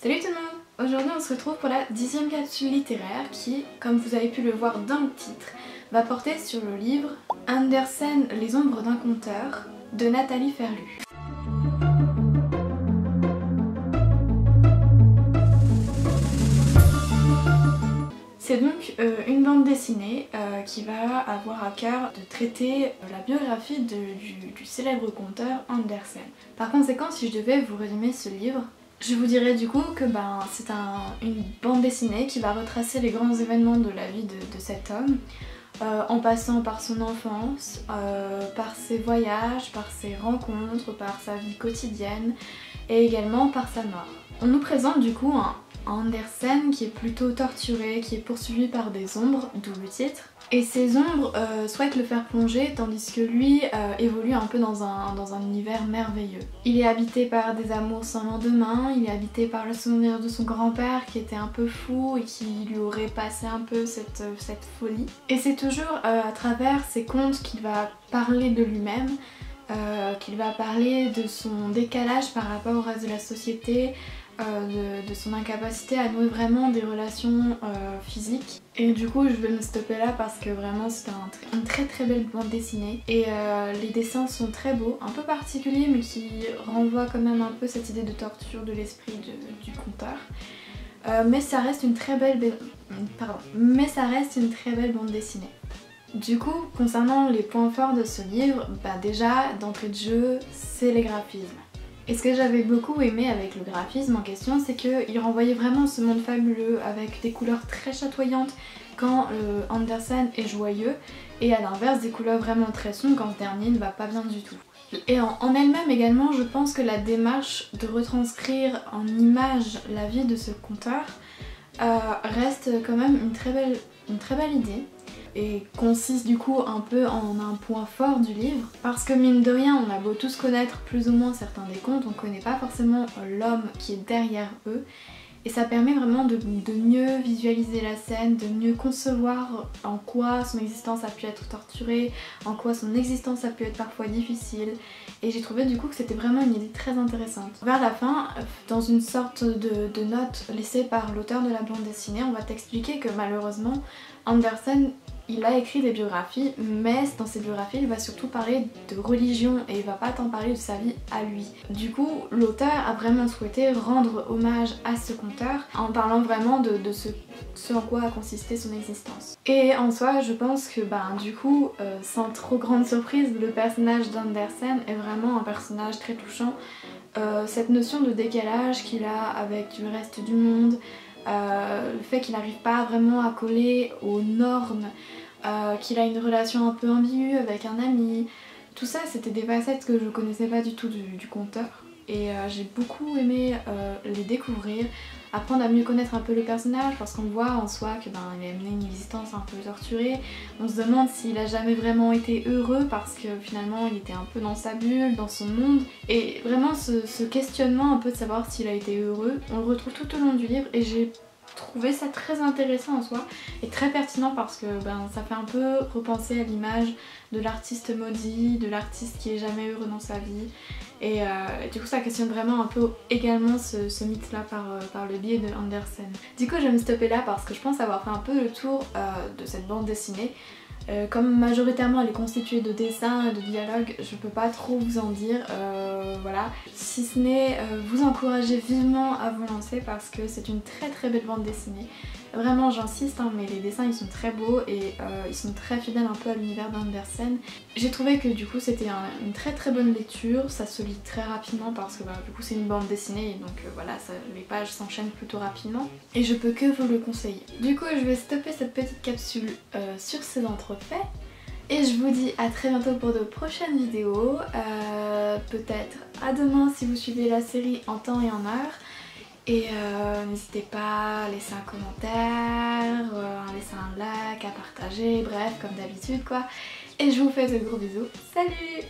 Salut tout le monde! Aujourd'hui on se retrouve pour la 10e capsule littéraire qui, comme vous avez pu le voir dans le titre, va porter sur le livre Andersen, les ombres d'un conteur de Nathalie Ferlu. C'est donc une bande dessinée qui va avoir à cœur de traiter la biographie du célèbre conteur Andersen. Par conséquent, si je devais vous résumer ce livre, je vous dirais du coup que c'est une bande dessinée qui va retracer les grands événements de la vie de cet homme, en passant par son enfance, par ses voyages, par ses rencontres, par sa vie quotidienne et également par sa mort. On nous présente du coup un Andersen qui est plutôt torturé, qui est poursuivi par des ombres, d'où le titre. Et ces ombres souhaitent le faire plonger tandis que lui évolue un peu dans un univers merveilleux. Il est habité par des amours sans lendemain, il est habité par le souvenir de son grand-père qui était un peu fou et qui lui aurait passé un peu cette folie. Et c'est toujours à travers ses contes qu'il va parler de lui-même, qu'il va parler de son décalage par rapport au reste de la société, de son incapacité à nouer vraiment des relations physiques. Et du coup je vais me stopper là parce que vraiment c'est une très belle bande dessinée et les dessins sont très beaux, un peu particuliers mais qui renvoient quand même un peu cette idée de torture de l'esprit du conteur. Mais ça reste une très belle bande dessinée. Du coup, concernant les points forts de ce livre, déjà d'entrée de jeu, c'est les graphismes. Et ce que j'avais beaucoup aimé avec le graphisme en question, c'est qu'il renvoyait vraiment ce monde fabuleux avec des couleurs très chatoyantes quand Andersen est joyeux et à l'inverse des couleurs vraiment très sombres quand ce dernier ne va pas bien du tout. Et en elle-même également, je pense que la démarche de retranscrire en images la vie de ce conteur reste quand même une très belle idée. Et consiste du coup un peu en un point fort du livre parce que mine de rien on a beau tous connaître plus ou moins certains des contes, on connaît pas forcément l'homme qui est derrière eux et ça permet vraiment de mieux visualiser la scène, de mieux concevoir en quoi son existence a pu être torturée, en quoi son existence a pu être parfois difficile et j'ai trouvé du coup que c'était vraiment une idée très intéressante. Vers la fin, dans une sorte de note laissée par l'auteur de la bande dessinée, on va t'expliquer que malheureusement Andersen il a écrit des biographies, mais dans ses biographies il va surtout parler de religion et il va pas tant parler de sa vie à lui. Du coup l'auteur a vraiment souhaité rendre hommage à ce conteur en parlant vraiment de ce en quoi a consisté son existence. Et en soi je pense que du coup sans trop grande surprise le personnage d'Andersen est vraiment un personnage très touchant. Cette notion de décalage qu'il a avec le reste du monde, le fait qu'il n'arrive pas vraiment à coller aux normes, qu'il a une relation un peu ambiguë avec un ami, tout ça c'était des facettes que je connaissais pas du tout du conteur et j'ai beaucoup aimé les découvrir, apprendre à mieux connaître un peu le personnage parce qu'on voit en soi qu'il a mené une existence un peu torturée. On se demande s'il a jamais vraiment été heureux parce que finalement il était un peu dans sa bulle, dans son monde et vraiment ce questionnement un peu de savoir s'il a été heureux, on le retrouve tout au long du livre et j'ai trouvé ça très intéressant en soi et très pertinent parce que ça fait un peu repenser à l'image de l'artiste maudit, de l'artiste qui est jamais heureux dans sa vie et du coup ça questionne vraiment un peu également ce mythe là par le biais de Andersen. Du coup je vais me stopper là parce que je pense avoir fait un peu le tour de cette bande dessinée. Comme majoritairement elle est constituée de dessins et de dialogues, je peux pas trop vous en dire, voilà. Si ce n'est vous encourager vivement à vous lancer parce que c'est une très belle bande dessinée. Vraiment j'insiste mais les dessins ils sont très beaux et ils sont très fidèles un peu à l'univers d'Andersen. J'ai trouvé que du coup c'était une très bonne lecture, ça se lit très rapidement parce que du coup c'est une bande dessinée et donc voilà les pages s'enchaînent plutôt rapidement et je peux que vous le conseiller. Du coup je vais stopper cette petite capsule sur ces entrefaits et je vous dis à très bientôt pour de prochaines vidéos, peut-être à demain si vous suivez la série en temps et en heure. Et n'hésitez pas à laisser un commentaire, à laisser un like, à partager, bref comme d'habitude quoi. Et je vous fais de gros bisous, salut!